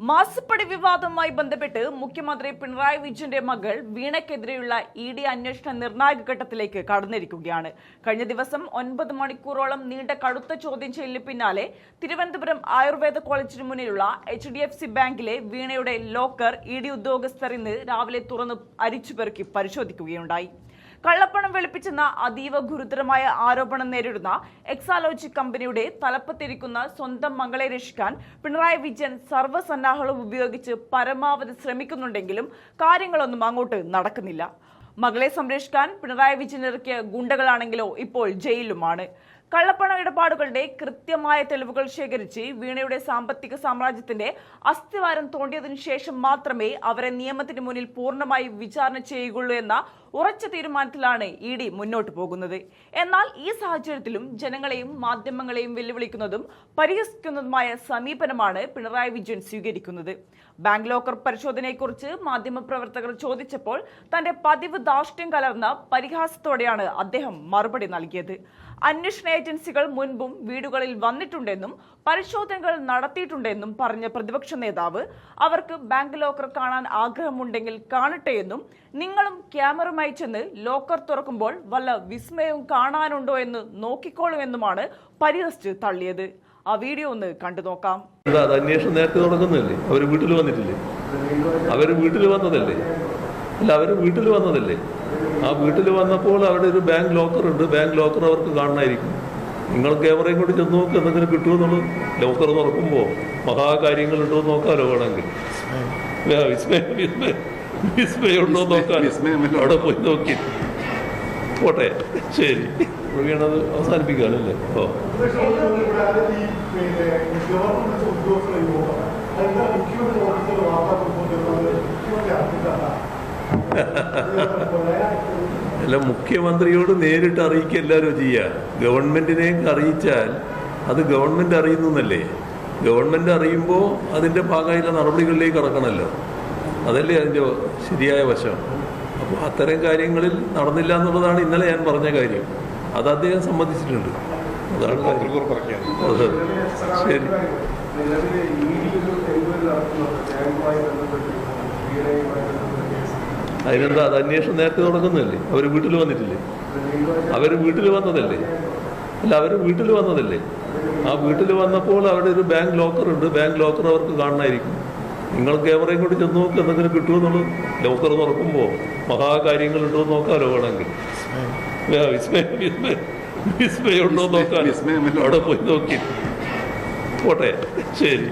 മാസപ്പടി വിവാദവുമായി ബന്ധപ്പെട്ട് മുഖ്യമന്ത്രി പിണറായി വിജയന്റെ മകൾ വീണയ്ക്കെതിരെയുള്ള ഇഡി അന്വേഷണ നിർണായക ഘട്ടത്തിലേക്ക് കടന്നിരിക്കുകയാണ്. കഴിഞ്ഞ ദിവസം 9 മണിക്കൂറോളം നീണ്ട കടുത്ത ചോദ്യം ചെയ്യലിന് പിന്നാലെ തിരുവനന്തപുരം ആയുർവേദ കോളേജിന് മുന്നിലുള്ള HDFC ബാങ്കിലെ വീണയുടെ ലോക്കർ ഇഡി ഉദ്യോഗസ്ഥർ ഇന്ന് രാവിലെ തുറന്ന് അരിച്ചുപെറുക്കി പരിശോധിക്കുകയുണ്ടായി. കള്ളപ്പണം വെളുപ്പിച്ചെന്ന അതീവ ഗുരുതരമായ ആരോപണം നേരിടുന്ന എക്സാലോജി കമ്പനിയുടെ തലപ്പത്തിരിക്കുന്ന സ്വന്തം മകളെ രക്ഷിക്കാൻ പിണറായി വിജയൻ സർവ്വസന്നാഹങ്ങളും ഉപയോഗിച്ച് പരമാവധി ശ്രമിക്കുന്നുണ്ടെങ്കിലും കാര്യങ്ങളൊന്നും അങ്ങോട്ട് നടക്കുന്നില്ല. മകളെ സംരക്ഷിക്കാൻ പിണറായി വിജയൻ ഇറക്കിയ ഗുണ്ടകളാണെങ്കിലോ ഇപ്പോൾ ജയിലിലുമാണ്. കള്ളപ്പണ ഇടപാടുകളുടെ കൃത്യമായ തെളിവുകൾ ശേഖരിച്ച് വീണയുടെ സാമ്പത്തിക സാമ്രാജ്യത്തിന്റെ അസ്ഥിവാരം തോണ്ടിയതിനു ശേഷം മാത്രമേ അവരെ നിയമത്തിന് മുന്നിൽ പൂർണ്ണമായി വിചാരണ ചെയ്യുകയുള്ളൂ എന്ന ഉറച്ച തീരുമാനത്തിലാണ് ഇഡി മുന്നോട്ട് പോകുന്നത്. എന്നാൽ ഈ സാഹചര്യത്തിലും ജനങ്ങളെയും മാധ്യമങ്ങളെയും വെല്ലുവിളിക്കുന്നതും പരിഹസിക്കുന്നതുമായ സമീപനമാണ് പിണറായി വിജയൻ സ്വീകരിക്കുന്നത്. ബാങ്ക് ലോക്കർ പരിശോധനയെക്കുറിച്ച് മാധ്യമപ്രവർത്തകർ ചോദിച്ചപ്പോൾ തന്റെ പതിവ് ധാർഷ്ട്യം കലർന്ന പരിഹാസത്തോടെയാണ് അദ്ദേഹം മറുപടി നൽകിയത്. അന്വേഷണ ഏജൻസികൾ മുൻപും വീടുകളിൽ വന്നിട്ടുണ്ടെന്നും പരിശോധനകൾ നടത്തിയിട്ടുണ്ടെന്നും പറഞ്ഞ പ്രതിപക്ഷ നേതാവ് അവർക്ക് ബാങ്ക് ലോക്കർ കാണാൻ ആഗ്രഹമുണ്ടെങ്കിൽ കാണട്ടെ എന്നും നിങ്ങളും ക്യാമറയുമായി ചെന്ന് ലോക്കർ തുറക്കുമ്പോൾ വല്ല വിസ്മയവും കാണാനുണ്ടോ എന്ന് നോക്കിക്കോളൂ എന്നുമാണ് പരിഹസിച്ച് തള്ളിയത്. ആ വീഡിയോ ഒന്ന് കണ്ടു നോക്കാം. അന്വേഷണം നേരത്തെ തുടങ്ങുന്നതല്ലേ? അവര് വീട്ടിൽ വന്നിട്ടില്ലേ? അവര് വീട്ടിൽ വന്നതല്ലേ? അല്ല, അവര് വീട്ടിൽ വന്നതല്ലേ? ആ വീട്ടിൽ വന്നപ്പോൾ അവിടെ ഒരു ബാങ്ക് ലോക്കർ ഉണ്ട്. ബാങ്ക് ലോക്കർ അവർക്ക് കാണണമായിരിക്കും. നിങ്ങൾ ക്യാമറയും കൂടി ചെന്ന് നോക്ക്, എന്തെങ്കിലും കിട്ടുമെന്നുള്ളത്. ലോക്കർ തുറക്കുമ്പോൾ മഹാകാര്യങ്ങൾ ഉണ്ടോ എന്ന് നോക്കാലോ വേണമെങ്കിൽ. വിസ്മയം ഉണ്ടോ നോക്കാൻ അവിടെ പോയി നോക്കി പോട്ടെ. ശരി, വീണത് അവസാനിപ്പിക്കുകയാണല്ലേ? ഓ, അല്ല, മുഖ്യമന്ത്രിയോട് നേരിട്ട് അറിയിക്കുക എല്ലാവരും ചെയ്യുക. ഗവൺമെന്റിനെ അറിയിച്ചാൽ അത് ഗവൺമെന്റ് അറിയുന്നല്ലേ. ഗവൺമെന്റ് അറിയുമ്പോൾ അതിന്റെ ഭാഗമായിട്ടുള്ള നടപടികളിലേക്ക് കടക്കണമല്ലോ. അതല്ലേ അതിന്റെ ശരിയായ വശം. അപ്പോൾ അത്തരം കാര്യങ്ങളിൽ നടന്നില്ല എന്നുള്ളതാണ് ഇന്നലെ ഞാൻ പറഞ്ഞ കാര്യം. അത് അദ്ദേഹം സമ്മതിച്ചിട്ടുണ്ട്. അതാണ് കാര്യം. അതെ, ശരി. അതിനെന്താ? അത് അന്വേഷണം നേരത്തെ തുടങ്ങുന്നതല്ലേ? അവര് വീട്ടിൽ വന്നിട്ടില്ലേ? അവര് വീട്ടിൽ വന്നതല്ലേ? അല്ല, അവര് വീട്ടിൽ വന്നതല്ലേ? ആ വീട്ടിൽ വന്നപ്പോൾ അവിടെ ഒരു ബാങ്ക് ലോക്കർ ഉണ്ട്. ബാങ്ക് ലോക്കർ അവർക്ക് കാണണമായിരിക്കും. നിങ്ങൾ ക്യാമറയും കൂടി ചെന്ന് നോക്ക്, എന്തെങ്കിലും കിട്ടുമെന്നുള്ളത്. ലോക്കർ തുറക്കുമ്പോൾ മഹാകാര്യങ്ങൾ ഉണ്ടോ എന്ന് നോക്കാലോ വേണമെങ്കിൽ. വിസ്മയം ഉണ്ടോ നോക്കാൻ അവിടെ പോയി നോക്കി പോട്ടെ. ശരി.